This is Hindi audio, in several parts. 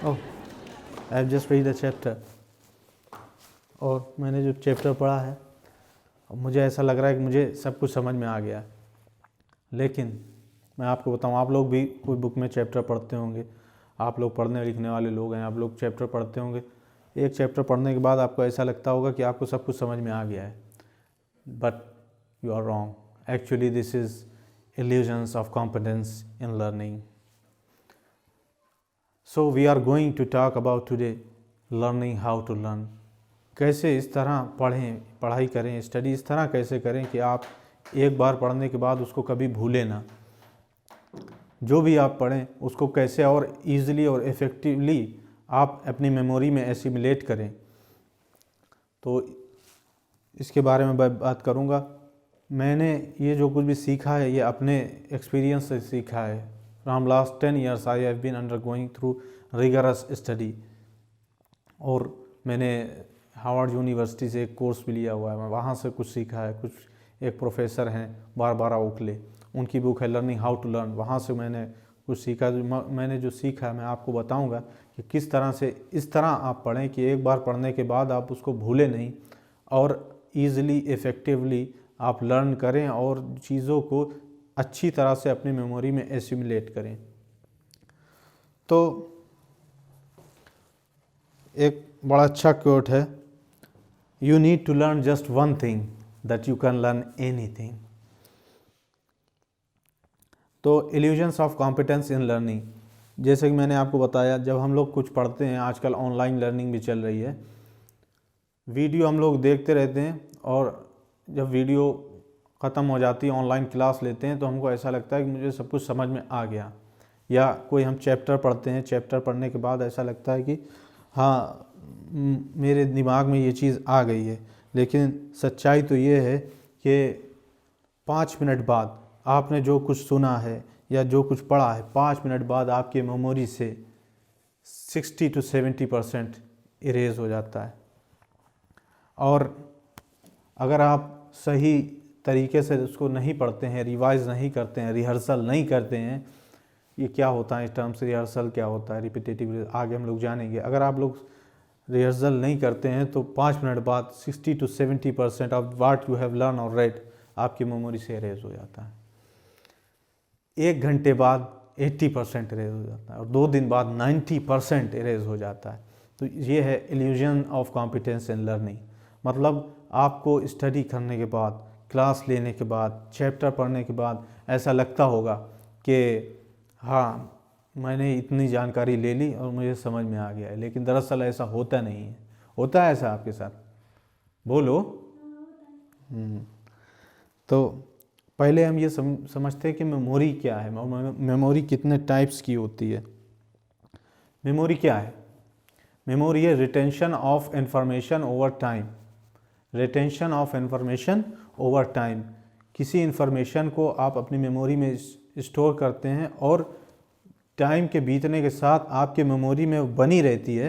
Oh, I have just read the chapter. और मैंने जो चैप्टर पढ़ा है, मुझे ऐसा लग रहा है कि मुझे सब कुछ समझ में आ गया है। लेकिन मैं आपको बताऊं, आप लोग भी कोई बुक में चैप्टर पढ़ते होंगे, आप लोग पढ़ने लिखने वाले लोग हैं, आप लोग चैप्टर पढ़ते होंगे। एक चैप्टर पढ़ने के बाद आपको ऐसा लगता होगा कि आपको सब कुछ समझ में आ गया है, but you are wrong. Actually this is illusions of competence in learning. So we are going to talk about today learning how to learn. कैसे इस तरह पढ़ाई करें, स्टडी इस तरह कैसे करें कि आप एक बार पढ़ने के बाद उसको कभी भूलें ना। जो भी आप पढ़ें उसको कैसे और ईज़िली और इफ़ेक्टिवली आप अपनी मेमोरी में एसिमुलेट करें, तो इसके बारे में बात करूँगा। मैंने ये जो कुछ भी सीखा है ये अपने एक्सपीरियंस से सीखा है। From last 10 years I have been undergoing through rigorous study. और मैंने हार्वर्ड यूनिवर्सिटी से एक कोर्स भी लिया हुआ है, मैं वहाँ से कुछ सीखा है। कुछ एक प्रोफेसर हैं बारबारा ओकले, उनकी बुक है लर्निंग हाउ टू लर्न, वहाँ से मैंने कुछ सीखा। मैंने जो सीखा मैं आपको बताऊँगा कि किस तरह से इस तरह आप पढ़ें कि एक बार पढ़ने के बाद आप उसको भूलें नहीं और ईज़िली इफ़ेक्टिवली आप लर्न करें और चीज़ों को अच्छी तरह से अपनी मेमोरी में एसिमुलेट करें। तो एक बड़ा अच्छा कोट है, you need to learn just one thing that you can learn anything. तो illusions of competence in learning, जैसे कि मैंने आपको बताया, जब हम लोग कुछ पढ़ते हैं, आजकल ऑनलाइन लर्निंग भी चल रही है, वीडियो हम लोग देखते रहते हैं और जब वीडियो ख़त्म हो जाती है, ऑनलाइन क्लास लेते हैं, तो हमको ऐसा लगता है कि मुझे सब कुछ समझ में आ गया। या कोई हम चैप्टर पढ़ते हैं, चैप्टर पढ़ने के बाद ऐसा लगता है कि हाँ मेरे दिमाग में ये चीज़ आ गई है। लेकिन सच्चाई तो ये है कि 5 मिनट बाद आपने जो कुछ सुना है या जो कुछ पढ़ा है, 5 मिनट बाद आपकी मेमोरी से 60 to 70% इरेज हो जाता है। और अगर आप सही तरीके से उसको नहीं पढ़ते हैं, रिवाइज़ नहीं करते हैं, रिहर्सल नहीं करते हैं, ये क्या होता है इस टर्म से, रिहर्सल क्या होता है, रिपीटेटिव, आगे हम लोग जानेंगे। अगर आप लोग रिहर्सल नहीं करते हैं तो 5 मिनट बाद 60 to 70% of what you have learn और रेड आपकी मेमोरी से इरेज हो जाता है। 1 घंटे बाद 80% इरेज हो जाता है और 2 दिन बाद 90% इरेज हो जाता है। तो ये है illusion of competence in learning. मतलब आपको स्टडी करने के बाद, क्लास लेने के बाद, चैप्टर पढ़ने के बाद ऐसा लगता होगा कि हाँ मैंने इतनी जानकारी ले ली और मुझे समझ में आ गया है, लेकिन दरअसल ऐसा होता नहीं है। होता है ऐसा आपके साथ? बोलो। तो पहले हम ये समझते हैं कि मेमोरी क्या है, मेमोरी कितने टाइप्स की होती है। मेमोरी क्या है? मेमोरी है retention of information over time. Retention of information over time, किसी इंफॉर्मेशन को आप अपनी मेमोरी में स्टोर करते हैं और टाइम के बीतने के साथ आपके मेमोरी में बनी रहती है,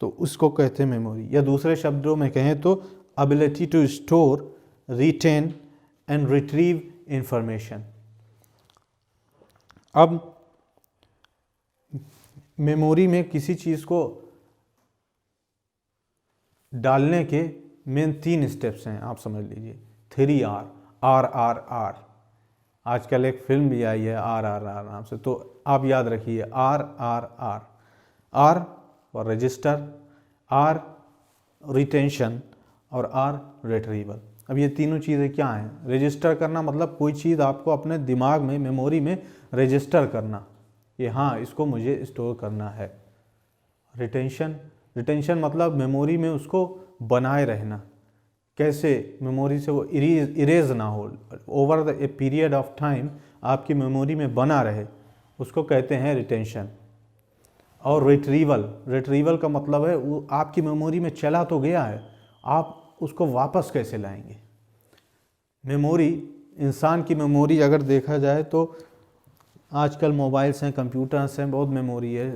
तो उसको कहते हैं मेमोरी। या दूसरे शब्दों में कहें तो ability to store, retain and retrieve information. अब मेमोरी में किसी चीज़ को डालने के मेन 3 स्टेप्स हैं, आप समझ लीजिए 3R, RRR। आजकल एक फिल्म भी आई है RRR नाम से, तो आप याद रखिए RRR। R for register, R retention और R रिट्रीवल। अब ये तीनों चीज़ें क्या हैं? रजिस्टर करना मतलब कोई चीज़ आपको अपने दिमाग में, मेमोरी में रजिस्टर करना, ये हाँ इसको मुझे स्टोर करना है। रिटेंशन मतलब मेमोरी में उसको बनाए रहना, कैसे मेमोरी से वो इरेज ना हो, over the a period of time आपकी मेमोरी में बना रहे, उसको कहते हैं रिटेंशन। और रिट्रीवल का मतलब है वो आपकी मेमोरी में चला तो गया है, आप उसको वापस कैसे लाएंगे। मेमोरी, इंसान की मेमोरी अगर देखा जाए तो आजकल मोबाइल्स हैं, कंप्यूटर्स हैं, बहुत मेमोरी है,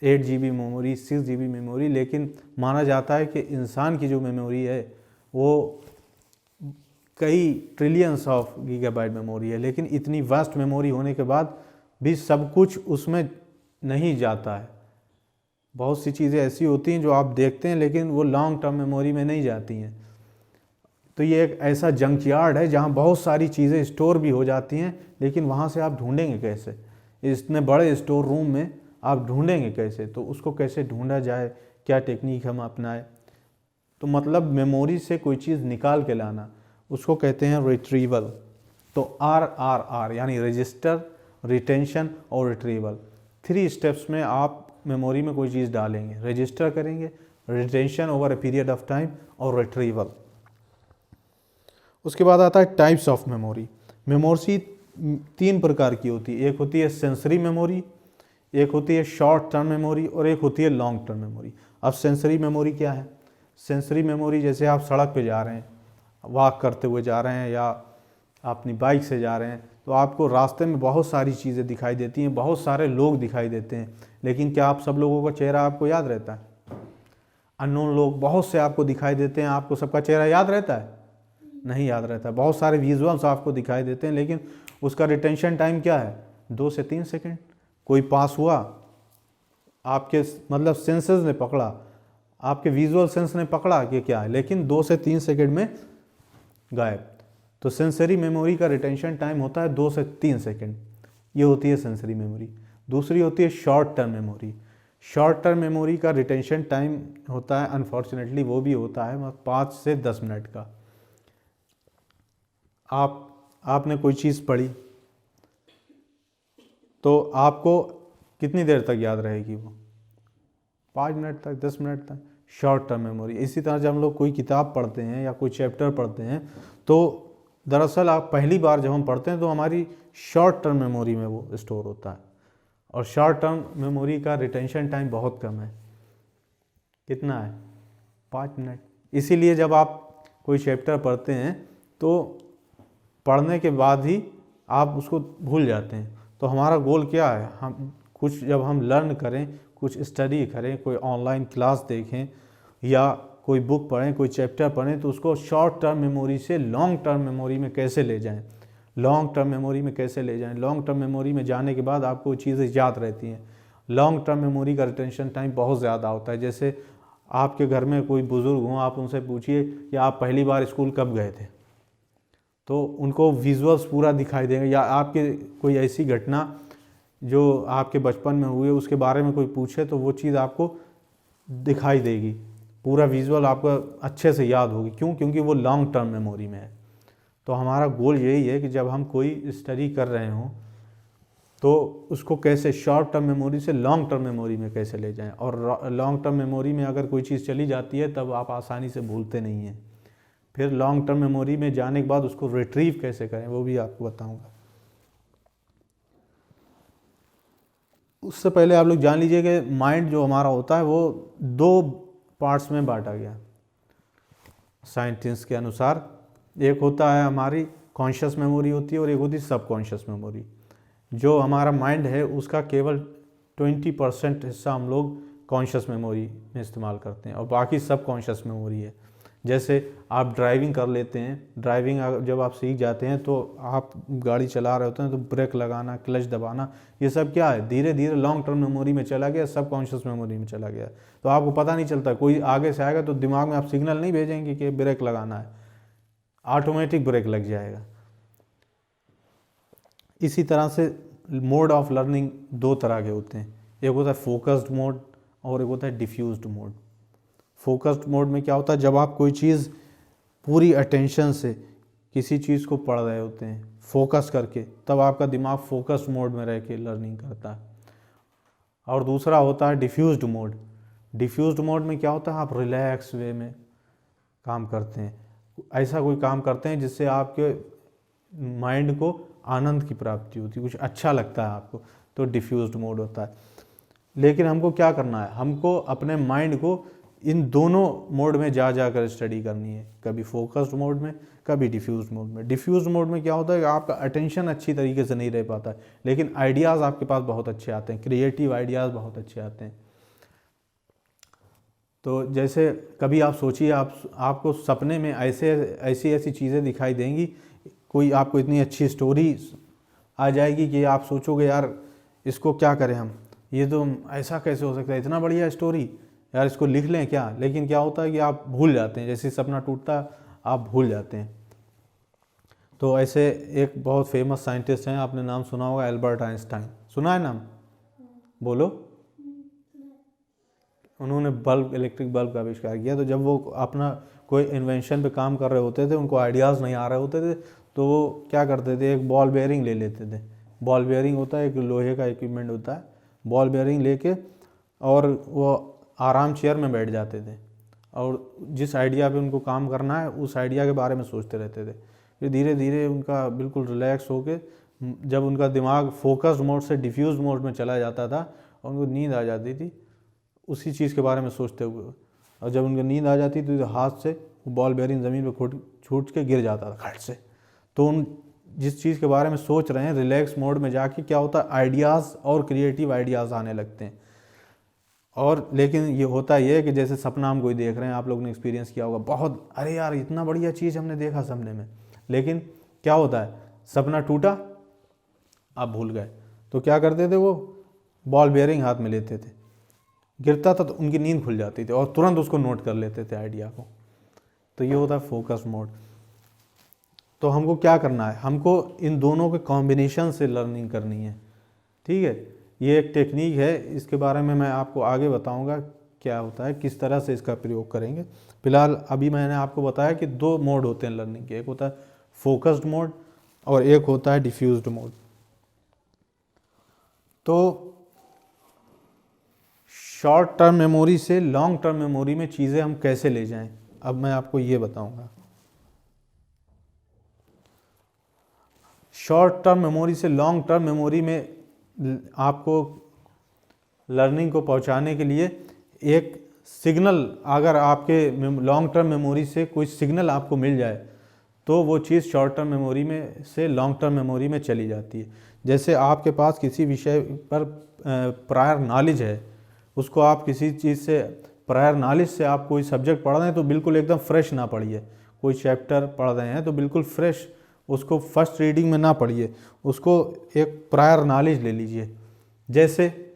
8 GB मेमोरी, 6 GB मेमोरी। लेकिन माना जाता है कि इंसान की जो मेमोरी है वो कई ट्रिलियंस ऑफ गीगाबाइट मेमोरी है। लेकिन इतनी वास्ट मेमोरी होने के बाद भी सब कुछ उसमें नहीं जाता है। बहुत सी चीज़ें ऐसी होती हैं जो आप देखते हैं लेकिन वो लॉन्ग टर्म मेमोरी में नहीं जाती हैं। तो ये एक ऐसा जंक यार्ड है जहाँ बहुत सारी चीज़ें स्टोर भी हो जाती हैं, लेकिन वहाँ से आप ढूंढेंगे कैसे? इतने बड़े स्टोर रूम में आप ढूंढेंगे कैसे? तो उसको कैसे ढूंढा जाए, क्या टेक्निक हम अपनाएं? तो मतलब मेमोरी से कोई चीज़ निकाल के लाना, उसको कहते हैं रिट्रीवल। तो RRR यानी रजिस्टर, रिटेंशन और रिट्रीवल, 3 स्टेप्स में आप मेमोरी में कोई चीज़ डालेंगे। रजिस्टर करेंगे, retention over a period of time, और रिट्रीवल। उसके बाद आता है टाइप्स ऑफ मेमोरी। मेमोरी 3 प्रकार की होती है। एक होती है सेंसरी मेमोरी, एक होती है शॉर्ट टर्म मेमोरी, और एक होती है लॉन्ग टर्म मेमोरी। अब सेंसरी मेमोरी क्या है? सेंसरी मेमोरी जैसे आप सड़क पे जा रहे हैं, वॉक करते हुए जा रहे हैं या अपनी बाइक से जा रहे हैं, तो आपको रास्ते में बहुत सारी चीज़ें दिखाई देती हैं, बहुत सारे लोग दिखाई देते हैं, लेकिन क्या आप सब लोगों का चेहरा आपको याद रहता है? अननोन लोग बहुत से आपको दिखाई देते हैं, आपको सबका चेहरा याद रहता है? नहीं याद रहता। बहुत सारे विजुअल्स आपको दिखाई देते हैं, लेकिन उसका रिटेंशन टाइम क्या है? 2 से 3 सेकंड। कोई पास हुआ, आपके मतलब सेंसेस ने पकड़ा, आपके विजुअल सेंस ने पकड़ा कि क्या है, लेकिन 2 से 3 सेकंड में गायब। तो सेंसरी मेमोरी का रिटेंशन टाइम होता है 2 से 3 सेकंड। ये होती है सेंसरी मेमोरी। दूसरी होती है short term memory. Short term memory का रिटेंशन टाइम होता है, अनफॉर्चुनेटली वो भी होता है 5 से 10 मिनट का। आपने कोई चीज़ पढ़ी तो आपको कितनी देर तक याद रहेगी वो? 5 मिनट तक, 10 मिनट तक, शॉर्ट टर्म मेमोरी। इसी तरह जब हम लोग कोई किताब पढ़ते हैं या कोई चैप्टर पढ़ते हैं, तो दरअसल आप पहली बार जब हम पढ़ते हैं तो हमारी शॉर्ट टर्म मेमोरी में वो स्टोर होता है, और शॉर्ट टर्म मेमोरी का रिटेंशन टाइम बहुत कम है। कितना है? 5 मिनट। इसीलिए जब आप कोई चैप्टर पढ़ते हैं तो पढ़ने के बाद ही आप उसको भूल जाते हैं। तो हमारा गोल क्या है? हम कुछ जब हम लर्न करें, कुछ स्टडी करें, कोई ऑनलाइन क्लास देखें या कोई बुक पढ़ें, कोई चैप्टर पढ़ें, तो उसको शॉर्ट टर्म मेमोरी से लॉन्ग टर्म मेमोरी में कैसे ले जाएं, लॉन्ग टर्म मेमोरी में कैसे ले जाएं। लॉन्ग टर्म मेमोरी में जाने के बाद आपको चीज़ें याद रहती हैं। लॉन्ग टर्म मेमोरी का रिटेंशन टाइम बहुत ज़्यादा होता है। जैसे आपके घर में कोई बुज़ुर्ग हों, आप उनसे पूछिए कि आप पहली बार स्कूल कब गए थे, तो उनको विजुअल्स पूरा दिखाई देंगे। या आपके कोई ऐसी घटना जो आपके बचपन में हुई उसके बारे में कोई पूछे तो वो चीज़ आपको दिखाई देगी, पूरा विजुअल आपको अच्छे से याद होगी। क्यों? क्योंकि वो लॉन्ग टर्म मेमोरी में है। तो हमारा गोल यही है कि जब हम कोई स्टडी कर रहे हों तो उसको कैसे शॉर्ट टर्म मेमोरी से लॉन्ग टर्म मेमोरी में कैसे ले जाएं, और लॉन्ग टर्म मेमोरी में अगर कोई चीज़ चली जाती है तब आप आसानी से भूलते नहीं हैं। फिर लॉन्ग टर्म मेमोरी में जाने के बाद उसको रिट्रीव कैसे करें वो भी आपको बताऊंगा। उससे पहले आप लोग जान लीजिए कि माइंड जो हमारा होता है वो 2 पार्ट्स में बांटा गया साइंटिस्ट के अनुसार। एक होता है हमारी कॉन्शियस मेमोरी होती है, और एक होती है सबकॉन्शियस मेमोरी। जो हमारा माइंड है उसका केवल 20% हिस्सा हम लोग कॉन्शियस मेमोरी में इस्तेमाल करते हैं, और बाकी सबकॉन्शियस मेमोरी है। जैसे आप ड्राइविंग कर लेते हैं, ड्राइविंग जब आप सीख जाते हैं तो आप गाड़ी चला रहे होते हैं तो ब्रेक लगाना, क्लच दबाना, ये सब क्या है? धीरे धीरे लॉन्ग टर्म मेमोरी में चला गया, सबकॉन्शियस मेमोरी में चला गया। तो आपको पता नहीं चलता, कोई आगे से आएगा तो दिमाग में आप सिग्नल नहीं भेजेंगे कि ब्रेक लगाना है, ऑटोमेटिक ब्रेक लग जाएगा। इसी तरह से मोड ऑफ लर्निंग 2 तरह के होते हैं। एक होता है फोकस्ड मोड और एक होता है डिफ्यूज्ड मोड। फोकस्ड मोड में क्या होता है? जब आप कोई चीज़ पूरी अटेंशन से किसी चीज़ को पढ़ रहे होते हैं फोकस करके, तब आपका दिमाग फोकस्ड मोड में रह के लर्निंग करता है। और दूसरा होता है डिफ्यूज्ड मोड। डिफ्यूज्ड मोड में क्या होता है? आप रिलैक्स वे में काम करते हैं, ऐसा कोई काम करते हैं जिससे आपके माइंड को आनंद की प्राप्ति होती है, कुछ अच्छा लगता है आपको, तो डिफ्यूज्ड मोड होता है। लेकिन हमको क्या करना है? हमको अपने माइंड को इन दोनों मोड में जा कर स्टडी करनी है, कभी फोकस्ड मोड में, कभी डिफ्यूज्ड मोड में। डिफ्यूज्ड मोड में क्या होता है कि आपका अटेंशन अच्छी तरीके से नहीं रह पाता है, लेकिन आइडियाज़ आपके पास बहुत अच्छे आते हैं, क्रिएटिव आइडियाज़ बहुत अच्छे आते हैं। तो जैसे कभी आप सोचिए, आपको सपने में ऐसी चीज़ें दिखाई देंगी, कोई आपको इतनी अच्छी स्टोरी आ जाएगी कि आप सोचोगे यार इसको क्या करें हम, ये तो ऐसा कैसे हो सकता है, इतना बढ़िया स्टोरी, यार इसको लिख लें क्या। लेकिन क्या होता है कि आप भूल जाते हैं, जैसे सपना टूटता है आप भूल जाते हैं। तो ऐसे एक बहुत फेमस साइंटिस्ट हैं, आपने नाम सुना होगा, एल्बर्ट आइंस्टाइन, सुना है नाम? बोलो। उन्होंने बल्ब, इलेक्ट्रिक बल्ब का आविष्कार किया। तो जब वो अपना कोई इन्वेंशन पे काम कर रहे होते थे, उनको आइडियाज़ नहीं आ रहे होते थे, तो वो क्या करते थे, एक बॉल बेयरिंग ले लेते थे। बॉल बेयरिंग होता है एक लोहे का इक्विपमेंट होता है, बॉल बेयरिंग लेके और वो आराम चेयर में बैठ जाते थे और जिस आइडिया पे उनको काम करना है उस आइडिया के बारे में सोचते रहते थे। फिर धीरे धीरे उनका बिल्कुल रिलैक्स होके, जब उनका दिमाग फोकस्ड मोड से डिफ्यूज मोड में चला जाता था और उनको नींद आ जाती थी उसी चीज़ के बारे में सोचते हुए, और जब उनको नींद आ जाती तो हाथ से बॉल बेयरिंग ज़मीन पे छूट के गिर जाता था खट से। तो उन जिस चीज़ के बारे में सोच रहे हैं रिलैक्स मोड में जाके क्या होता है, आइडियाज़ और क्रिएटिव आइडियाज़ आने लगते हैं। और लेकिन ये होता ये है कि जैसे सपना हम कोई देख रहे हैं, आप लोगों ने एक्सपीरियंस किया होगा, बहुत अरे यार इतना बढ़िया चीज़ हमने देखा सपने में, लेकिन क्या होता है, सपना टूटा, आप भूल गए। तो क्या करते थे, वो बॉल बेयरिंग हाथ में लेते थे, गिरता था तो उनकी नींद खुल जाती थी और तुरंत उसको नोट कर लेते थे आइडिया को। तो ये होता है फोकस मोड। तो हमको क्या करना है, हमको इन दोनों के कॉम्बिनेशन से लर्निंग करनी है, ठीक है। ये एक टेक्निक है, इसके बारे में मैं आपको आगे बताऊंगा क्या होता है, किस तरह से इसका प्रयोग करेंगे। फिलहाल अभी मैंने आपको बताया कि दो मोड होते हैं लर्निंग के, एक होता है फोकस्ड मोड और एक होता है डिफ्यूज्ड मोड। तो शॉर्ट टर्म मेमोरी से लॉन्ग टर्म मेमोरी में चीज़ें हम कैसे ले जाएं, अब मैं आपको ये बताऊंगा। शॉर्ट टर्म मेमोरी से लॉन्ग टर्म मेमोरी में आपको लर्निंग को पहुंचाने के लिए एक सिग्नल, अगर आपके लॉन्ग टर्म मेमोरी से कोई सिग्नल आपको मिल जाए तो वो चीज़ शॉर्ट टर्म मेमोरी में से लॉन्ग टर्म मेमोरी में चली जाती है। जैसे आपके पास किसी विषय पर प्रायर नॉलेज है, उसको आप किसी चीज़ से प्रायर नॉलेज से आप कोई सब्जेक्ट पढ़ रहे हैं तो बिल्कुल एकदम फ्रेश ना पढ़िए। कोई चैप्टर पढ़ रहे हैं तो बिल्कुल फ्रेश उसको फर्स्ट रीडिंग में ना पढ़िए, उसको एक प्रायर नॉलेज ले लीजिए। जैसे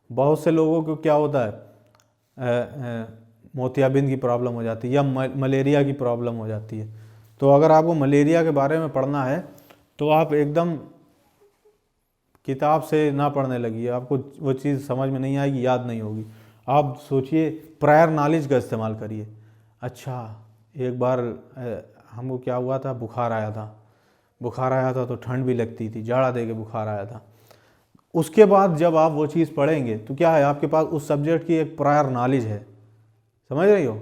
बहुत से लोगों को क्या होता है, मोतियाबिंद की प्रॉब्लम हो जाती है या मलेरिया की प्रॉब्लम हो जाती है। तो अगर आपको मलेरिया के बारे में पढ़ना है तो आप एकदम किताब से ना पढ़ने लगी, आपको वो चीज़ समझ में नहीं आएगी, याद नहीं होगी। आप सोचिए, प्रायर नॉलेज का इस्तेमाल करिए। अच्छा, एक बार हमको क्या हुआ था, बुखार आया था तो ठंड भी लगती थी, जाड़ा दे के बुखार आया था। उसके बाद जब आप वो चीज़ पढ़ेंगे तो क्या है, आपके पास उस सब्जेक्ट की एक प्रायर नॉलेज है, समझ रही हो,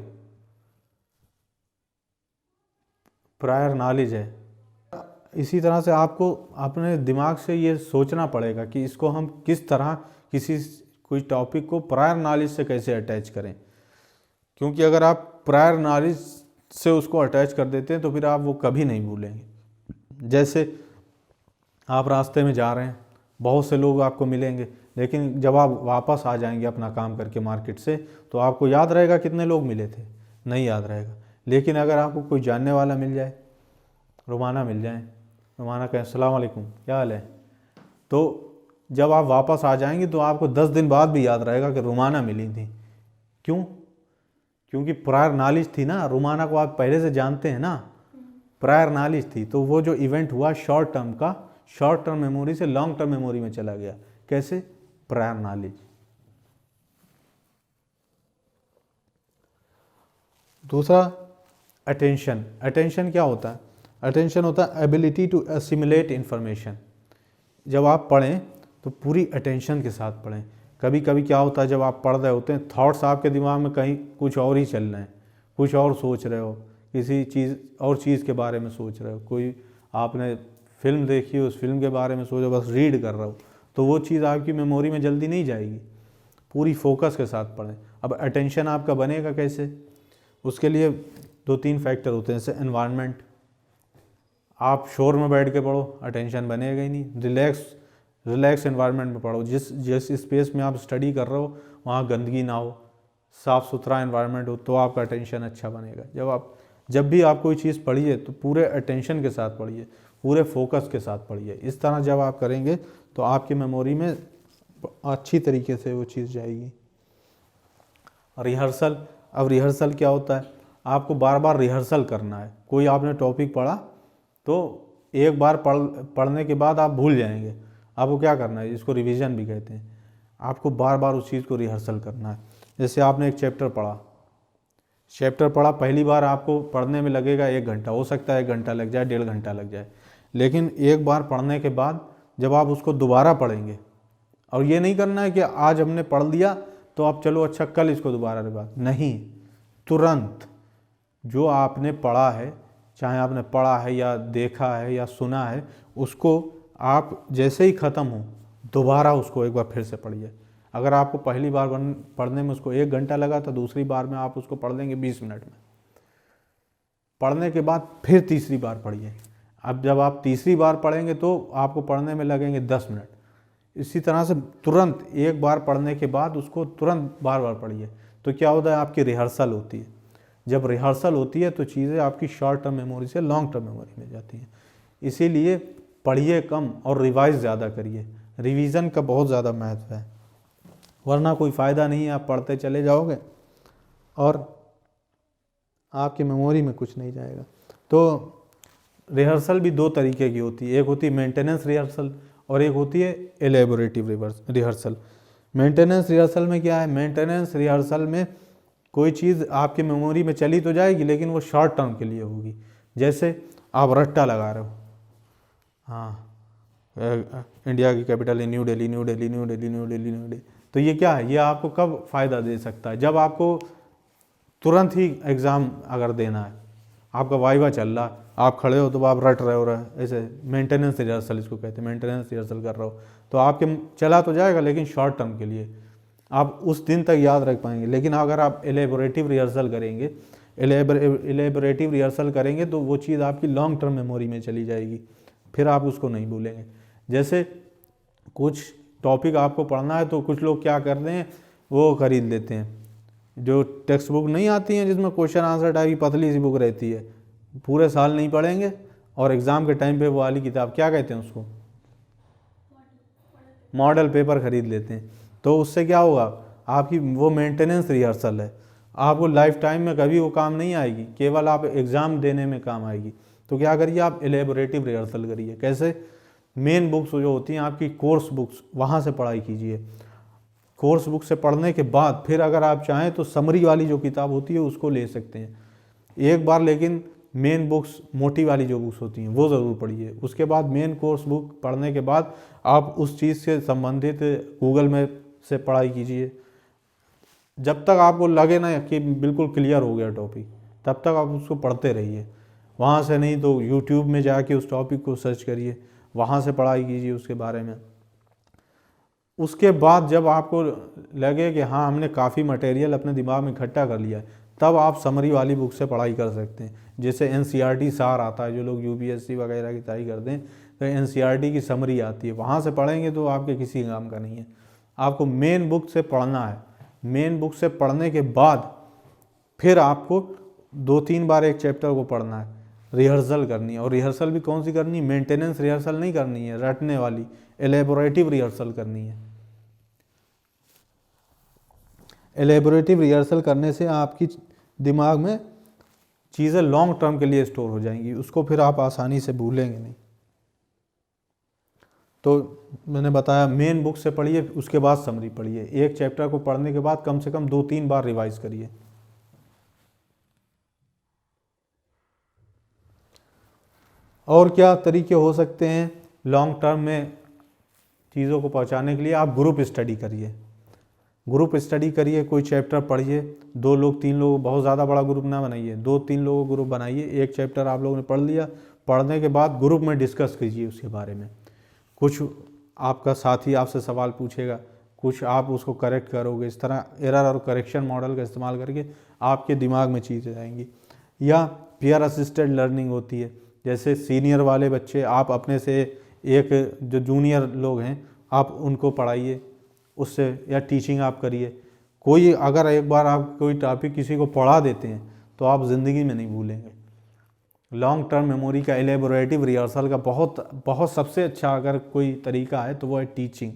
प्रायर नॉलेज है। इसी तरह से आपको अपने दिमाग से ये सोचना पड़ेगा कि इसको हम किस तरह कोई टॉपिक को प्रायर नॉलेज से कैसे अटैच करें, क्योंकि अगर आप प्रायर नॉलेज से उसको अटैच कर देते हैं तो फिर आप वो कभी नहीं भूलेंगे। जैसे आप रास्ते में जा रहे हैं, बहुत से लोग आपको मिलेंगे, लेकिन जब आप वापस आ जाएंगे अपना काम करके मार्केट से तो आपको याद रहेगा कितने लोग मिले थे, नहीं याद रहेगा। लेकिन अगर आपको कोई जानने वाला मिल जाए, रुमाना मिल जाए, रुमाना कहें अस्सलाम वालेकुम, क्या हाल है, तो जब आप वापस आ जाएंगे तो आपको 10 दिन बाद भी याद रहेगा कि रुमाना मिली थी। क्यों? क्योंकि प्रायर नॉलेज थी ना, रुमाना को आप पहले से जानते हैं ना, प्रायर नॉलेज थी। तो वो जो इवेंट हुआ शॉर्ट टर्म का, शॉर्ट टर्म मेमोरी से लॉन्ग टर्म मेमोरी में चला गया। कैसे? Prior knowledge. दूसरा अटेंशन। अटेंशन क्या होता है? अटेंशन होता है एबिलिटी टू असिमिलेट इंफॉर्मेशन। जब आप पढ़ें तो पूरी अटेंशन के साथ पढ़ें। कभी कभी क्या होता है, जब आप पढ़ रहे होते हैं थॉट्स आपके दिमाग में कहीं कुछ और ही चल रहे हैं, कुछ और सोच रहे हो, किसी चीज़ के बारे में सोच रहे हो, कोई आपने फिल्म देखी, उस फिल्म के बारे में सोचो, बस रीड कर रहे हो, तो वो चीज़ आपकी मेमोरी में जल्दी नहीं जाएगी। पूरी फोकस के साथ पढ़ें। अब अटेंशन आपका बनेगा कैसे? उसके लिए 2-3 फैक्टर होते हैं। जैसे एनवायरनमेंट, आप शोर में बैठ के पढ़ो, अटेंशन बनेगा ही नहीं। रिलैक्स एनवायरनमेंट में पढ़ो। जिस स्पेस में आप स्टडी कर रहे हो वहाँ गंदगी ना हो, साफ़ सुथरा एनवायरनमेंट हो, तो आपका अटेंशन अच्छा बनेगा। जब भी आप कोई चीज़ पढ़िए तो पूरे अटेंशन के साथ पढ़िए, पूरे फोकस के साथ पढ़िए। इस तरह जब आप करेंगे तो आपकी मेमोरी में अच्छी तरीके से वो चीज़ जाएगी। रिहर्सल, अब रिहर्सल क्या होता है, आपको बार बार रिहर्सल करना है। कोई आपने टॉपिक पढ़ा तो एक बार पढ़ने के बाद आप भूल जाएंगे, आपको क्या करना है, इसको रिवीजन भी कहते हैं। आपको बार बार उस चीज़ को रिहर्सल करना है। जैसे आपने एक चैप्टर पढ़ा, पहली बार आपको पढ़ने में लगेगा 1 घंटा, हो सकता है 1 घंटा लग जाए, 1.5 घंटा लग जाए, लेकिन एक बार पढ़ने के बाद जब आप उसको दोबारा पढ़ेंगे, और ये नहीं करना है कि आज हमने पढ़ लिया तो आप चलो अच्छा कल इसको दोबारा रिवाइज, नहीं, तुरंत जो आपने पढ़ा है, चाहे आपने पढ़ा है या देखा है या सुना है, उसको आप जैसे ही ख़त्म हो दोबारा उसको एक बार फिर से पढ़िए। अगर आपको पहली बार पढ़ने में उसको 1 घंटा लगा तो दूसरी बार में आप उसको पढ़ लेंगे 20 मिनट में। पढ़ने के बाद फिर तीसरी बार पढ़िए। अब जब आप तीसरी बार पढ़ेंगे तो आपको पढ़ने में लगेंगे 10 मिनट। इसी तरह से तुरंत एक बार पढ़ने के बाद उसको तुरंत बार बार पढ़िए। तो क्या होता है, आपकी रिहर्सल होती है। जब रिहर्सल होती है तो चीज़ें आपकी शॉर्ट टर्म मेमोरी से लॉन्ग टर्म मेमोरी में जाती हैं। इसीलिए पढ़िए कम और रिवाइज ज़्यादा करिए। रिवीजन का बहुत ज़्यादा महत्व है, वरना कोई फ़ायदा नहीं है। आप पढ़ते चले जाओगे और आपकी मेमोरी में कुछ नहीं जाएगा। तो रिहर्सल भी 2 तरीके की होती है, एक होती है मेंटेनेंस रिहर्सल और एक होती है एलेबोरेटिव रिहर्सल। मेंटेनेंस रिहर्सल में क्या है, मेंटेनेंस रिहर्सल में कोई चीज़ आपकी मेमोरी में चली तो जाएगी लेकिन वो शॉर्ट टर्म के लिए होगी। जैसे आप रट्टा लगा रहे हो, हाँ, इंडिया की कैपिटल है new Delhi, new Delhi, new Delhi, new Delhi, new Delhi. तो ये क्या है, ये आपको कब फ़ायदा दे सकता है, जब आपको तुरंत ही एग्ज़ाम अगर देना है, आपका वाइवा चल रहा, आप खड़े हो तो आप रट रहे हो, ऐसे मेंटेनेंस रिहर्सल इसको कहते हैं, मेंटेनेंस रिहर्सल कर रहे हो तो आपके चला तो जाएगा लेकिन शॉर्ट टर्म के लिए, आप उस दिन तक याद रख पाएंगे। लेकिन अगर आप एलेबोरेटिव रिहर्सल करेंगे, एलेबोरेटिव रिहर्सल करेंगे तो वो चीज़ आपकी लॉन्ग टर्म मेमोरी में चली जाएगी, फिर आप उसको नहीं भूलेंगे। जैसे कुछ टॉपिक आपको पढ़ना है तो कुछ लोग क्या करते हैं, वो खरीद लेते हैं, जो टेक्स्ट बुक नहीं आती हैं जिसमें क्वेश्चन आंसर टाइप की पतली सी बुक रहती है, पूरे साल नहीं पढ़ेंगे और एग्ज़ाम के टाइम पे वो वाली किताब क्या कहते हैं उसको, मॉडल पेपर खरीद लेते हैं। तो उससे क्या होगा, आपकी वो मेंटेनेंस रिहर्सल है, आपको लाइफ टाइम में कभी वो काम नहीं आएगी, केवल आप एग्ज़ाम देने में काम आएगी। तो क्या करिए, आप एलेबोरेटिव रिहर्सल करिए। कैसे, मेन बुक्स जो होती हैं आपकी कोर्स बुक्स, वहाँ से पढ़ाई कीजिए। कोर्स बुक से पढ़ने के बाद फिर अगर आप चाहें तो समरी वाली जो किताब होती है उसको ले सकते हैं एक बार, लेकिन मेन बुक्स मोटी वाली जो बुक्स होती हैं वो ज़रूर पढ़िए। उसके बाद मेन कोर्स बुक पढ़ने के बाद आप उस चीज़ से संबंधित गूगल में से पढ़ाई कीजिए। जब तक आपको लगे ना कि बिल्कुल क्लियर हो गया टॉपिक, तब तक आप उसको पढ़ते रहिए। वहाँ से नहीं तो यूट्यूब में जाके उस टॉपिक को सर्च करिए, वहाँ से पढ़ाई कीजिए उसके बारे में। उसके बाद जब आपको लगे कि हाँ हमने काफ़ी मटेरियल अपने दिमाग में इकट्ठा कर लिया है, तब आप समरी वाली बुक से पढ़ाई कर सकते हैं। जैसे एनसीईआरटी सार आता है, जो लोग यूपीएससी वगैरह की तैयारी करते हैं तो एनसीईआरटी की समरी आती है, वहाँ से पढ़ेंगे तो आपके किसी काम का नहीं है। आपको मेन बुक से पढ़ना है। मेन बुक से पढ़ने के बाद फिर आपको 2-3 बार एक चैप्टर को पढ़ना है, रिहर्सल करनी है। और रिहर्सल भी कौन सी करनी है, मेंटेनेंस रिहर्सल नहीं करनी है रटने वाली, एलेबोरेटिव रिहर्सल करनी है। एलेबोरेटिव रिहर्सल करने से आपकी दिमाग में चीज़ें लॉन्ग टर्म के लिए स्टोर हो जाएंगी, उसको फिर आप आसानी से भूलेंगे नहीं। तो मैंने बताया मेन बुक से पढ़िए, उसके बाद समरी पढ़िए। एक चैप्टर को पढ़ने के बाद कम से कम 2-3 बार रिवाइज करिए। और क्या तरीके हो सकते हैं लॉन्ग टर्म में चीज़ों को पहुंचाने के लिए, आप ग्रुप स्टडी करिए। ग्रुप स्टडी करिए, कोई चैप्टर पढ़िए, 2 लोग 3 लोग, बहुत ज़्यादा बड़ा ग्रुप ना बनाइए, 2-3 लोगों का ग्रुप बनाइए। एक चैप्टर आप लोगों ने पढ़ लिया, पढ़ने के बाद ग्रुप में डिस्कस कीजिए उसके बारे में। कुछ आपका साथी आपसे सवाल पूछेगा, कुछ आप उसको करेक्ट करोगे। इस तरह एरर और करेक्शन मॉडल का इस्तेमाल करके आपके दिमाग में चीज़ें जाएंगी। या पीयर असिस्टेड लर्निंग होती है, जैसे सीनियर वाले बच्चे आप अपने से एक जो जूनियर लोग हैं आप उनको पढ़ाइए उससे, या टीचिंग आप करिए। कोई अगर एक बार आप कोई टॉपिक किसी को पढ़ा देते हैं तो आप ज़िंदगी में नहीं भूलेंगे। लॉन्ग टर्म मेमोरी का एलेबोरेटिव रिहर्सल का बहुत सबसे अच्छा अगर कोई तरीका है तो वो है टीचिंग।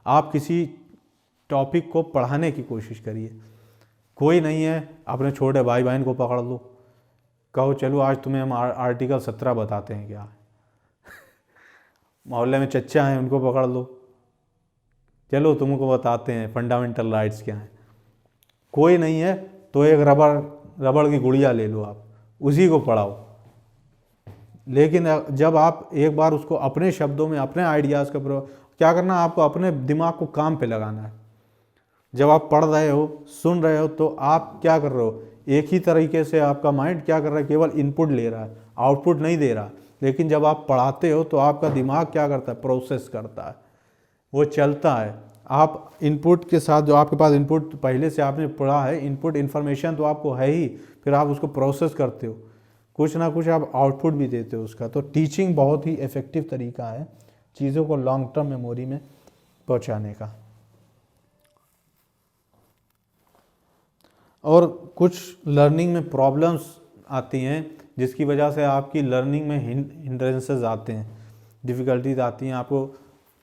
आप किसी टॉपिक को पढ़ाने की कोशिश करिए। कोई नहीं है, अपने छोटे भाई बहन को पकड़ लो, कहो चलो आज तुम्हें हम आर्टिकल 17 बताते हैं क्या। मोहल्ले में चच्चा हैं, उनको पकड़ लो, चलो तुमको बताते हैं फंडामेंटल राइट्स क्या हैं। कोई नहीं है तो एक रबड़ की गुड़िया ले लो, आप उसी को पढ़ाओ। लेकिन जब आप एक बार उसको अपने शब्दों में, अपने आइडियाज़ का क्या करना, आपको अपने दिमाग को काम पे लगाना है। जब आप पढ़ रहे हो, सुन रहे हो, तो आप क्या कर रहे हो, एक ही तरीके से आपका माइंड क्या कर रहा है, केवल इनपुट ले रहा है, आउटपुट नहीं दे रहा। लेकिन जब आप पढ़ाते हो तो आपका दिमाग क्या करता है, प्रोसेस करता है, वो चलता है। आप इनपुट के साथ, जो आपके पास इनपुट पहले से आपने पढ़ा है, इनपुट इन्फॉर्मेशन तो आपको है ही, फिर आप उसको प्रोसेस करते हो, कुछ ना कुछ आप आउटपुट भी देते हो उसका। तो टीचिंग बहुत ही इफ़ेक्टिव तरीका है चीज़ों को लॉन्ग टर्म मेमोरी में पहुंचाने का। और कुछ लर्निंग में प्रॉब्लम्स आती हैं जिसकी वजह से आपकी लर्निंग में हिंड्रेंसेस आते हैं, डिफ़िकल्टीज आती हैं, आपको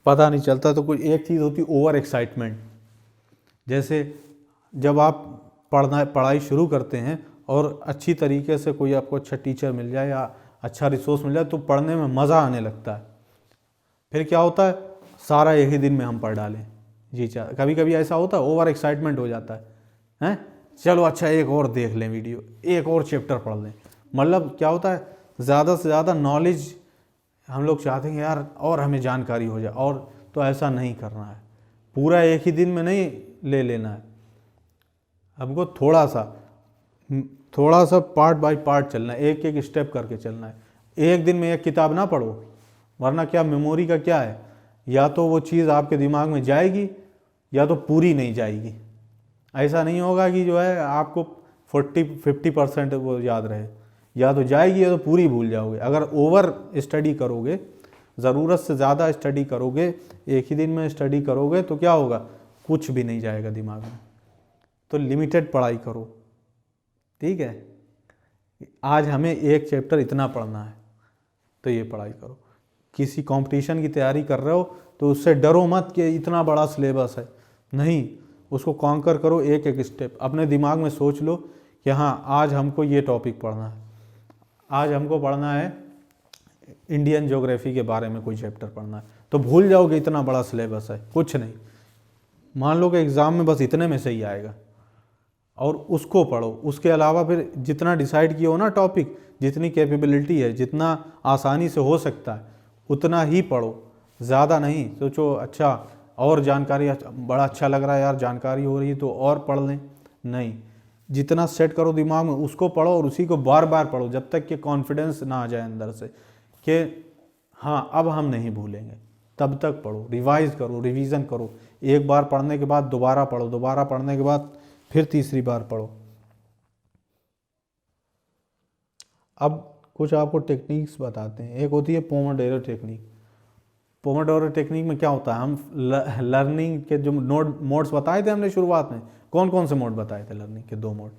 पता नहीं चलता। तो कोई एक चीज़ होती है ओवर एक्साइटमेंट। जैसे जब आप पढ़ाई शुरू करते हैं और अच्छी तरीके से कोई आपको अच्छा टीचर मिल जाए या अच्छा रिसोर्स मिल जाए तो पढ़ने में मज़ा आने लगता है। फिर क्या होता है, सारा एक ही दिन में हम पढ़ डालें। जी कभी कभी ऐसा होता है, ओवर एक्साइटमेंट हो जाता है, हैं चलो अच्छा एक और देख लें वीडियो, एक और चैप्टर पढ़ लें। मतलब क्या होता है, ज़्यादा से ज़्यादा नॉलेज हम लोग चाहते हैं यार और हमें जानकारी हो जाए, और तो ऐसा नहीं करना है, पूरा एक ही दिन में नहीं ले लेना है। हमको थोड़ा सा पार्ट बाय पार्ट चलना है, एक एक स्टेप करके चलना है। एक दिन में एक किताब ना पढ़ो, वरना क्या मेमोरी का क्या है, या तो वो चीज़ आपके दिमाग में जाएगी या तो पूरी नहीं जाएगी। ऐसा नहीं होगा कि जो है आपको 40-50% वो याद रहे, या तो जाएगी या तो पूरी भूल जाओगे। अगर ओवर स्टडी करोगे, ज़रूरत से ज़्यादा स्टडी करोगे, एक ही दिन में स्टडी करोगे, तो क्या होगा, कुछ भी नहीं जाएगा दिमाग में। तो लिमिटेड पढ़ाई करो, ठीक है। आज हमें एक चैप्टर इतना पढ़ना है तो ये पढ़ाई करो। किसी कंपटीशन की तैयारी कर रहे हो तो उससे डरो मत कि इतना बड़ा सिलेबस है, नहीं, उसको कॉन्कर करो एक एक स्टेप। अपने दिमाग में सोच लो कि हाँ आज हमको ये टॉपिक पढ़ना है, आज हमको पढ़ना है इंडियन ज्योग्राफी के बारे में कोई चैप्टर पढ़ना है, तो भूल जाओगे इतना बड़ा सिलेबस है, कुछ नहीं। मान लो कि एग्ज़ाम में बस इतने में से ही आएगा और उसको पढ़ो। उसके अलावा फिर जितना डिसाइड किया हो ना टॉपिक, जितनी कैपेबिलिटी है, जितना आसानी से हो सकता है उतना ही पढ़ो, ज़्यादा नहीं सोचो अच्छा और जानकारी बड़ा अच्छा लग रहा है यार, जानकारी हो रही है तो और पढ़ लें, नहीं, जितना सेट करो दिमाग में उसको पढ़ो और उसी को बार बार पढ़ो जब तक कि कॉन्फिडेंस ना आ जाए अंदर से कि हाँ अब हम नहीं भूलेंगे। तब तक पढ़ो, रिवाइज करो, रिवीजन करो, एक बार पढ़ने के बाद दोबारा पढ़ो, दोबारा पढ़ने के बाद फिर तीसरी बार पढ़ो। अब कुछ आपको टेक्निक्स बताते हैं। एक होती है पोमोडोरो टेक्निक। पोमोडोरो टेक्निक में क्या होता है, हम लर्निंग के जो मोड्स बताए थे हमने शुरुआत में, कौन कौन से मोड बताए थे लर्निंग के, 2 मोड,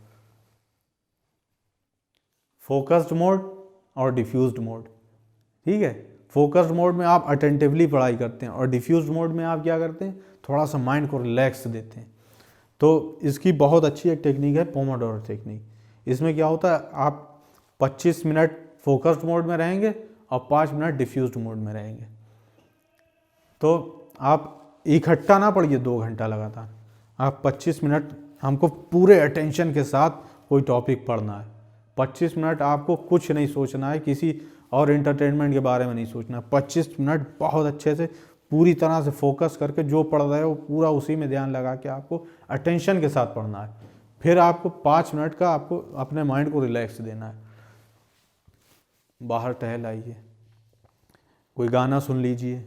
फोकस्ड मोड और डिफ्यूज्ड मोड, ठीक है। फोकस्ड मोड में आप अटेंटिवली पढ़ाई करते हैं और डिफ्यूज्ड मोड में आप क्या करते हैं, थोड़ा सा माइंड को रिलैक्स देते हैं। तो इसकी बहुत अच्छी एक टेक्निक है पोमोडोरो टेक्निक। इसमें क्या होता है, आप 25 मिनट फोकस्ड मोड में रहेंगे और 5 मिनट डिफ्यूज्ड मोड में रहेंगे। तो आप इकट्ठा ना पढ़िए 2 घंटा लगातार, आप 25 मिनट, हमको पूरे अटेंशन के साथ कोई टॉपिक पढ़ना है। 25 मिनट आपको कुछ नहीं सोचना है, किसी और एंटरटेनमेंट के बारे में नहीं सोचना है। 25 मिनट बहुत अच्छे से पूरी तरह से फोकस करके जो पढ़ रहे हो पूरा उसी में ध्यान लगा के आपको अटेंशन के साथ पढ़ना है। फिर आपको 5 मिनट का आपको अपने माइंड को रिलैक्स देना है। बाहर टहल आइए, कोई गाना सुन लीजिए,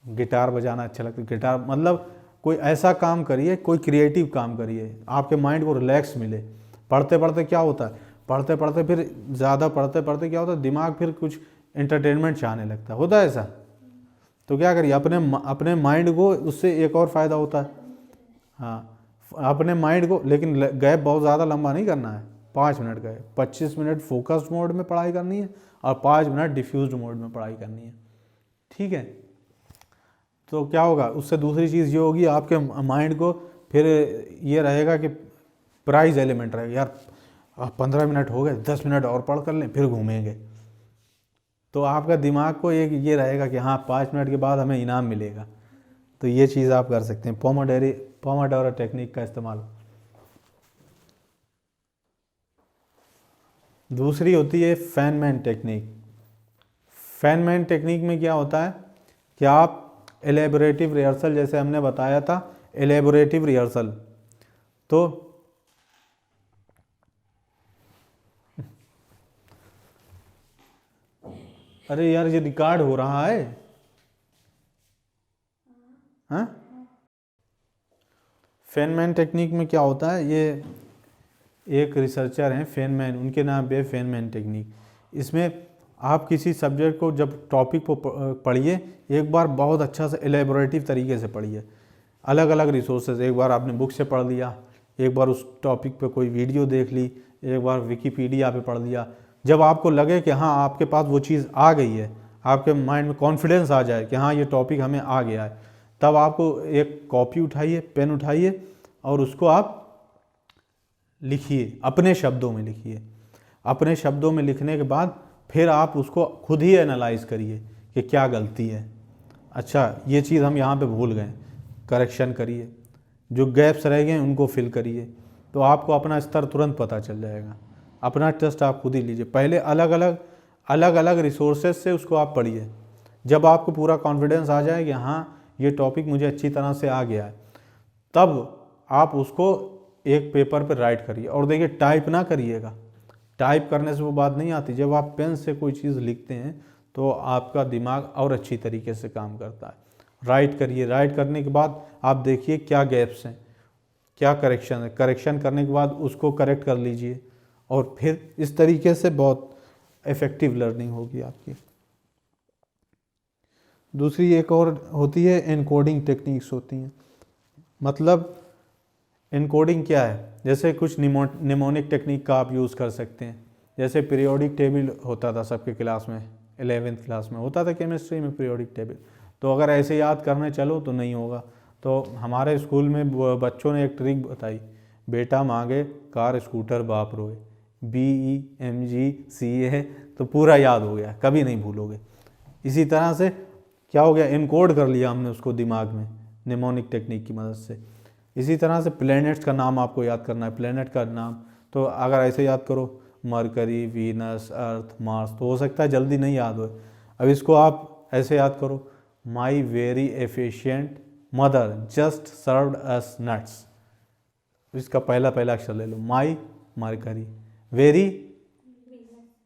गिटार बजाना अच्छा लगता है, गिटार मतलब कोई ऐसा काम करिए, कोई क्रिएटिव काम करिए, आपके माइंड को रिलैक्स मिले। पढ़ते पढ़ते क्या होता है, पढ़ते पढ़ते फिर ज़्यादा पढ़ते पढ़ते क्या होता है, दिमाग फिर कुछ एंटरटेनमेंट चाहने लगता है, होता है ऐसा। तो क्या करिए, अपने माइंड को, उससे एक और फ़ायदा होता है, हाँ अपने माइंड को, लेकिन गैप बहुत ज़्यादा लंबा नहीं करना है, 5 मिनट गए, 25 मिनट फोकस्ड मोड में पढ़ाई करनी है और 5 मिनट डिफ्यूज्ड मोड में पढ़ाई करनी है, ठीक है। तो क्या होगा, उससे दूसरी चीज़ ये होगी, आपके माइंड को फिर ये रहेगा कि प्राइज एलिमेंट रहेगा, यार 15 मिनट हो गए, 10 मिनट और पढ़ कर लें फिर घूमेंगे। तो आपका दिमाग को एक ये रहेगा कि हाँ 5 मिनट के बाद हमें इनाम मिलेगा। तो ये चीज़ आप कर सकते हैं, पोमोडोरो टेक्निक का इस्तेमाल। दूसरी होती है फेनमैन टेक्निक। फेनमैन टेक्निक में क्या होता है कि आप एलेबोरेटिव रिहर्सल, जैसे हमने बताया था एलेबोरेटिव रिहर्सल, तो अरे यार ये रिकॉर्ड हो रहा है, हाँ। फेनमैन टेक्निक में क्या होता है, ये एक रिसर्चर हैं फेनमैन, उनके नाम पे फेनमैन टेक्निक। इसमें आप किसी सब्जेक्ट को जब टॉपिक को पढ़िए, एक बार बहुत अच्छा से एलेबोरेटिव तरीके से पढ़िए, अलग अलग रिसोर्सेज, एक बार आपने बुक से पढ़ लिया, एक बार उस टॉपिक पे कोई वीडियो देख ली, एक बार विकीपीडिया पे पढ़ लिया। जब आपको लगे कि हाँ आपके पास वो चीज़ आ गई है, आपके माइंड में कॉन्फिडेंस आ जाए कि हाँ ये टॉपिक हमें आ गया है, तब आपको एक कॉपी उठाइए, पेन उठाइए और उसको आप लिखिए, अपने शब्दों में लिखिए। अपने शब्दों में लिखने के बाद फिर आप उसको खुद ही एनालाइज करिए कि क्या गलती है, अच्छा ये चीज़ हम यहाँ पे भूल गए, करेक्शन करिए, जो गैप्स रह गए उनको फिल करिए। तो आपको अपना स्तर तुरंत पता चल जाएगा। अपना टेस्ट आप खुद ही लीजिए, पहले अलग अलग रिसोर्सेज से उसको आप पढ़िए। जब आपको पूरा कॉन्फिडेंस आ जाए कि हाँ ये टॉपिक मुझे अच्छी तरह से आ गया है, तब आप उसको एक पेपर पर राइट करिए। और देखिए टाइप ना करिएगा, टाइप करने से वो बात नहीं आती। जब आप पेन से कोई चीज़ लिखते हैं तो आपका दिमाग और अच्छी तरीके से काम करता है। राइट करिए, राइट करने के बाद आप देखिए क्या गैप्स हैं, क्या करेक्शन है, करेक्शन करने के बाद उसको करेक्ट कर लीजिए, और फिर इस तरीके से बहुत इफ़ेक्टिव लर्निंग होगी आपकी। दूसरी एक और होती है एनकोडिंग टेक्निक्स होती हैं। मतलब एनकोडिंग क्या है, जैसे कुछ निमोनिक टेक्निक का आप यूज़ कर सकते हैं। जैसे पीरियोडिक टेबल होता था सबके क्लास में, 11वीं क्लास में होता था केमिस्ट्री में पीरियोडिक टेबल। तो अगर ऐसे याद करने चलो तो नहीं होगा। तो हमारे स्कूल में बच्चों ने एक ट्रिक बताई, बेटा मांगे कार स्कूटर बाप रोए, BEMGCA, तो पूरा याद हो गया, कभी नहीं भूलोगे। इसी तरह से क्या हो गया, इनकोड कर लिया हमने उसको दिमाग में निमोनिक टेक्निक की मदद से। इसी तरह से प्लैनेट्स का नाम आपको याद करना है, प्लैनेट का नाम तो अगर ऐसे याद करो मरकरी, वीनस, अर्थ, मार्स, तो हो सकता है जल्दी नहीं याद हो। अब इसको आप ऐसे याद करो, my very efficient mother just served us nuts. इसका पहला अक्षर ले लो, my Mercury, very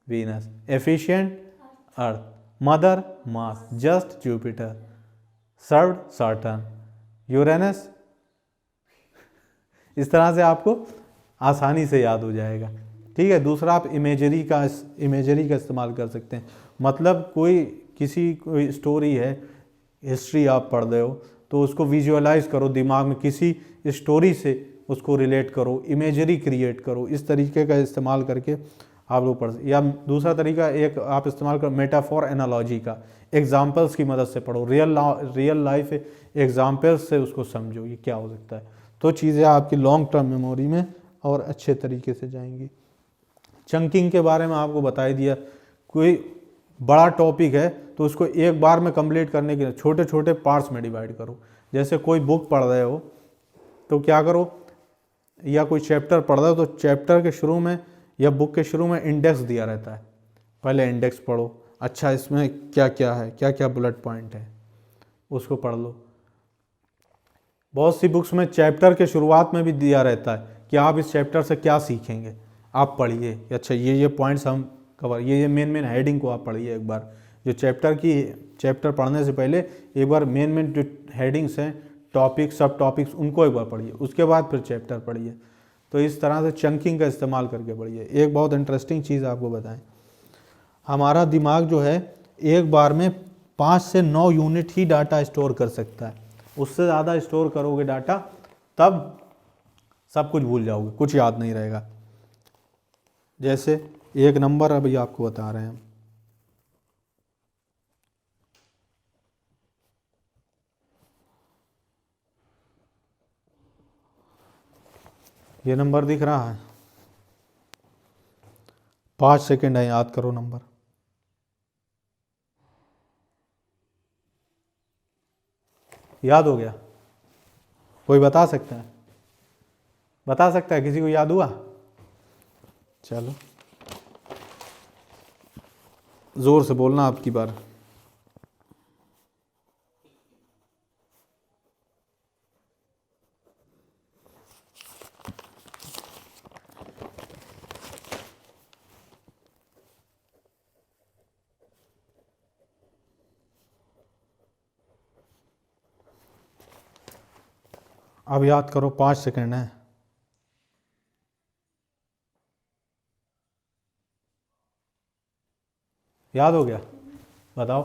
Venus, efficient Earth, mother Mars, just Jupiter, served Saturn, Uranus. इस तरह से आपको आसानी से याद हो जाएगा। ठीक है। दूसरा, आप इमेजरी का इस्तेमाल कर सकते हैं। मतलब कोई स्टोरी है, हिस्ट्री आप पढ़ रहे हो, तो उसको विजुअलाइज करो दिमाग में, किसी स्टोरी से उसको रिलेट करो, इमेजरी क्रिएट करो। इस तरीके का इस्तेमाल करके आप लोग पढ़। या दूसरा तरीका एक आप इस्तेमाल करो मेटाफोर एनालॉजी का, एग्जाम्पल्स की मदद से पढ़ो, रियल लाइफ एग्जाम्पल्स से उसको समझो ये क्या हो सकता है। तो चीज़ें आपकी लॉन्ग टर्म मेमोरी में और अच्छे तरीके से जाएंगी। चंकिंग के बारे में आपको बता दिया, कोई बड़ा टॉपिक है तो उसको एक बार में कंप्लीट करने के लिए छोटे छोटे पार्ट्स में डिवाइड करो। जैसे कोई बुक पढ़ रहे हो तो क्या करो, या कोई चैप्टर पढ़ रहे हो तो चैप्टर के शुरू में या बुक के शुरू में इंडेक्स दिया रहता है, पहले इंडेक्स पढ़ो, अच्छा इसमें क्या क्या है, क्या क्या बुलेट पॉइंट है, उसको पढ़ लो। बहुत सी बुक्स में चैप्टर के शुरुआत में भी दिया रहता है कि आप इस चैप्टर से क्या सीखेंगे, आप पढ़िए, अच्छा ये पॉइंट्स हम कवर, ये मेन हेडिंग को आप पढ़िए एक बार। जो चैप्टर पढ़ने से पहले एक बार मेन जो हेडिंग्स हैं, टॉपिक्स, सब टॉपिक्स, उनको एक बार पढ़िए, उसके बाद फिर चैप्टर पढ़िए। तो इस तरह से चंकिंग का इस्तेमाल करके पढ़िए। एक बहुत इंटरेस्टिंग चीज़ आपको बताएं, हमारा दिमाग जो है एक बार में 5 से 9 यूनिट ही डाटा स्टोर कर सकता है। उससे ज़्यादा स्टोर करोगे डाटा तब सब कुछ भूल जाओगे, कुछ याद नहीं रहेगा। जैसे एक नंबर अभी आपको बता रहे हैं, ये नंबर दिख रहा है, 5 सेकंड है, याद करो नंबर। याद हो गया? कोई बता सकता है? बता सकता है? किसी को याद हुआ? चलो जोर से बोलना आपकी बार। अब याद करो, 5 सेकंड है। याद हो गया? बताओ।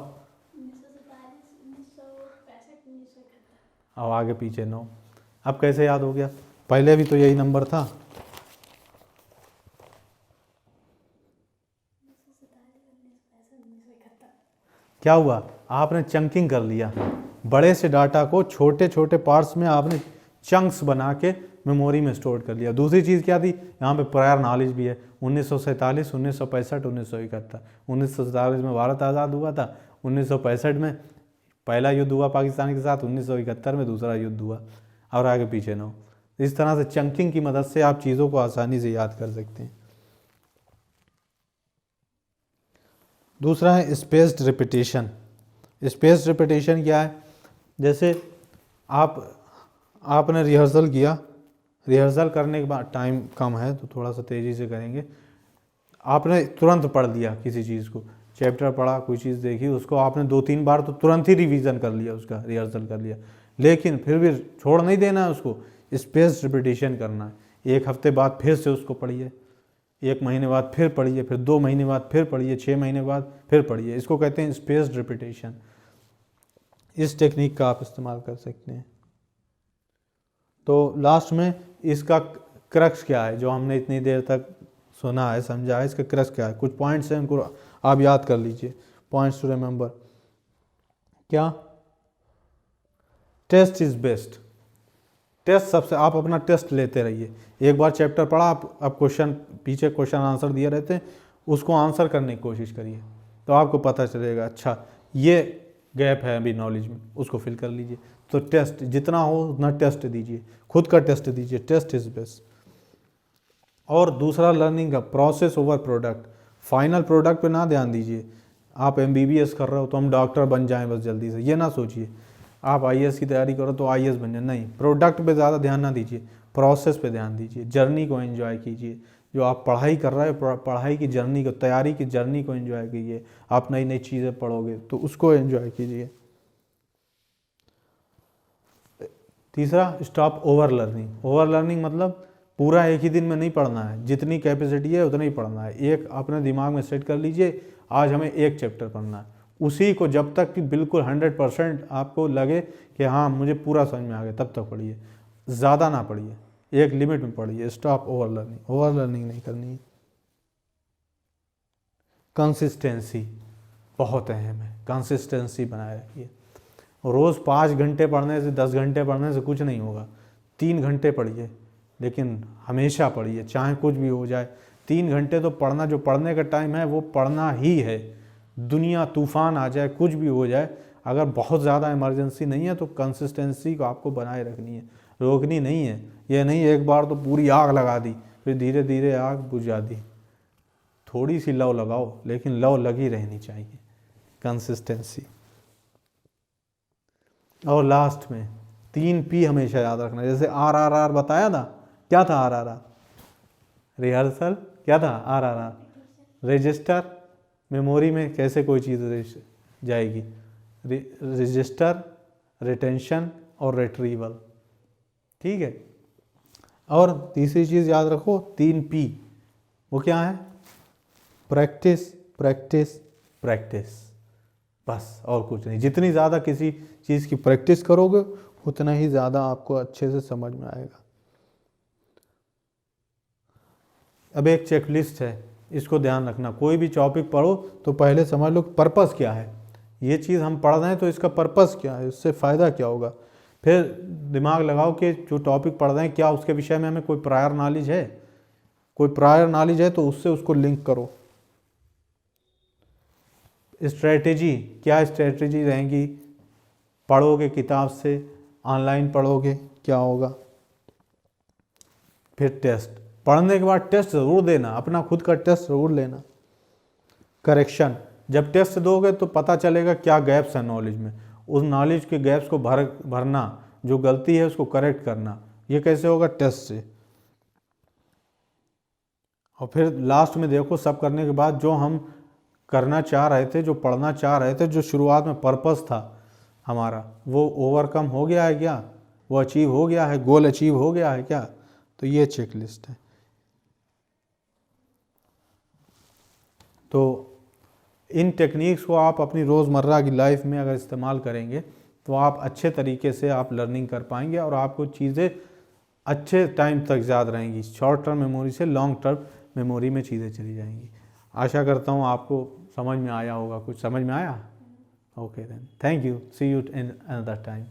अब आगे पीछे 9। अब कैसे याद हो गया? पहले भी तो यही नंबर था। क्या हुआ? आपने चंकिंग कर लिया, बड़े से डाटा को छोटे छोटे पार्ट्स में आपने चंक्स बना के मेमोरी में स्टोर कर लिया। दूसरी चीज़ क्या थी? यहाँ पे प्रायर नॉलेज भी है। 1947, 1965, 1971। 1947 में भारत आज़ाद हुआ था, 1965 में पहला युद्ध हुआ पाकिस्तान के साथ, 1971 में दूसरा युद्ध हुआ, और आगे पीछे 9। इस तरह से चंकिंग की मदद से आप चीज़ों को आसानी से याद कर सकते हैं। दूसरा है स्पेस्ड रिपीटेशन। स्पेस्ड रिपीटेशन क्या है? जैसे आपने रिहर्सल किया, रिहर्सल करने के बाद टाइम कम है तो थोड़ा सा तेज़ी से करेंगे। आपने तुरंत पढ़ लिया किसी चीज़ को, चैप्टर पढ़ा, कोई चीज़ देखी, उसको आपने 2-3 बार तो तुरंत ही रिवीजन कर लिया, उसका रिहर्सल कर लिया, लेकिन फिर भी छोड़ नहीं देना है उसको, स्पेस्ड रिपीटेशन करना है। 1 हफ्ते बाद फिर से उसको पढ़िए, 1 महीने बाद फिर पढ़िए, फिर 2 महीने बाद फिर पढ़िए, 6 महीने बाद फिर पढ़िए। इसको कहते हैं स्पेस्ड रिपीटेशन। इस टेक्निक का आप इस्तेमाल कर सकते हैं। तो लास्ट में इसका क्रक्स क्या है, जो हमने इतनी देर तक सुना है, समझा है, इसका क्रक्स क्या है? कुछ पॉइंट्स हैं, उनको आप याद कर लीजिए। पॉइंट्स टू रिमेंबर क्या? Test is best. टेस्ट सबसे, आप अपना टेस्ट लेते रहिए। एक बार चैप्टर पढ़ा, आप क्वेश्चन, पीछे क्वेश्चन आंसर दिए रहते हैं, उसको आंसर करने की कोशिश करिए, तो आपको पता चलेगा अच्छा ये गैप है अभी नॉलेज में, उसको फिल कर लीजिए। तो टेस्ट जितना हो उतना टेस्ट दीजिए, खुद का टेस्ट दीजिए। Test is best. और दूसरा लर्निंग का process over product. Final product पे ना ध्यान दीजिए। आप MBBS कर रहे हो तो हम डॉक्टर बन जाएं बस जल्दी से, ये ना सोचिए। आप IAS की तैयारी करो तो IAS बन जाए, नहीं। प्रोडक्ट पे ज़्यादा ध्यान ना दीजिए, प्रोसेस पे ध्यान दीजिए। जर्नी को एंजॉय कीजिए। जो आप पढ़ाई कर रहे हो, पढ़ाई की जर्नी को, तैयारी की जर्नी को एंजॉय कीजिए। आप नई नई चीज़ें पढ़ोगे तो उसको एंजॉय कीजिए। तीसरा, stop over learning. Over learning मतलब पूरा एक ही दिन में नहीं पढ़ना है, जितनी कैपेसिटी है उतना ही पढ़ना है। एक अपने दिमाग में सेट कर लीजिए, आज हमें 1 चैप्टर पढ़ना है, उसी को जब तक कि बिल्कुल 100% आपको लगे कि हाँ मुझे पूरा समझ में आ गया, तब तक पढ़िए। ज़्यादा ना पढ़िए, एक लिमिट में पढ़िए। Stop over learning. Over learning नहीं करनी है। कंसिस्टेंसी बहुत अहम है, कंसिस्टेंसी बनाए रखिए। रोज़ 5 घंटे पढ़ने से, 10 घंटे पढ़ने से कुछ नहीं होगा। 3 घंटे पढ़िए, लेकिन हमेशा पढ़िए, चाहे कुछ भी हो जाए। 3 घंटे तो पढ़ना, जो पढ़ने का टाइम है वो पढ़ना ही है। दुनिया तूफान आ जाए, कुछ भी हो जाए, अगर बहुत ज़्यादा इमरजेंसी नहीं है तो कंसिस्टेंसी को आपको बनाए रखनी है, रोकनी नहीं है। ये नहीं एक बार तो पूरी आग लगा दी फिर धीरे धीरे आग बुझा दी। थोड़ी सी लौ लगाओ, लेकिन लौ लगी रहनी चाहिए। कंसिस्टेंसी। और लास्ट में 3 P हमेशा याद रखना। जैसे RRR बताया था, क्या था RRR? रिहर्सल। क्या था RRR? रजिस्टर। मेमोरी में कैसे कोई चीज़ जाएगी? रजिस्टर, रिटेंशन और रिट्रीवल। ठीक है। और तीसरी चीज़ याद रखो, 3 P। वो क्या है? Practice, practice, practice. बस और कुछ नहीं। जितनी ज़्यादा किसी चीज़ की प्रैक्टिस करोगे उतना ही ज़्यादा आपको अच्छे से समझ में आएगा। अब एक चेकलिस्ट है, इसको ध्यान रखना। कोई भी टॉपिक पढ़ो तो पहले समझ लो पर्पस क्या है। ये चीज़ हम पढ़ रहे हैं तो इसका पर्पस क्या है, इससे फ़ायदा क्या होगा। फिर दिमाग लगाओ कि जो टॉपिक पढ़ रहे हैं क्या उसके विषय में हमें कोई प्रायर नॉलेज है, कोई प्रायर नॉलेज है तो उससे उसको लिंक करो। स्ट्रेटेजी, क्या स्ट्रेटेजी रहेंगी, पढ़ोगे किताब से, ऑनलाइन पढ़ोगे, क्या होगा। फिर टेस्ट, पढ़ने के बाद टेस्ट ज़रूर देना, अपना खुद का टेस्ट ज़रूर लेना। करेक्शन, जब टेस्ट दोगे तो पता चलेगा क्या गैप्स हैं नॉलेज में, उस नॉलेज के गैप्स को भरना, जो गलती है उसको करेक्ट करना। ये कैसे होगा, टेस्ट से। और फिर लास्ट में देखो, सब करने के बाद जो हम करना चाह रहे थे, जो पढ़ना चाह रहे थे, जो शुरुआत में पर्पस था हमारा, वो ओवरकम हो गया है क्या, वो अचीव हो गया है, गोल अचीव हो गया है क्या। तो ये चेक लिस्ट है। तो इन टेक्निक्स को आप अपनी रोज़मर्रा की लाइफ में अगर इस्तेमाल करेंगे तो आप अच्छे तरीके से आप लर्निंग कर पाएंगे और आपको चीज़ें अच्छे टाइम तक याद रहेंगी। शॉर्ट टर्म मेमोरी से लॉन्ग टर्म मेमोरी में चीज़ें चली जाएंगी। आशा करता हूँ आपको समझ में आया होगा, कुछ समझ में आया। Okay then, thank you, see you in another time.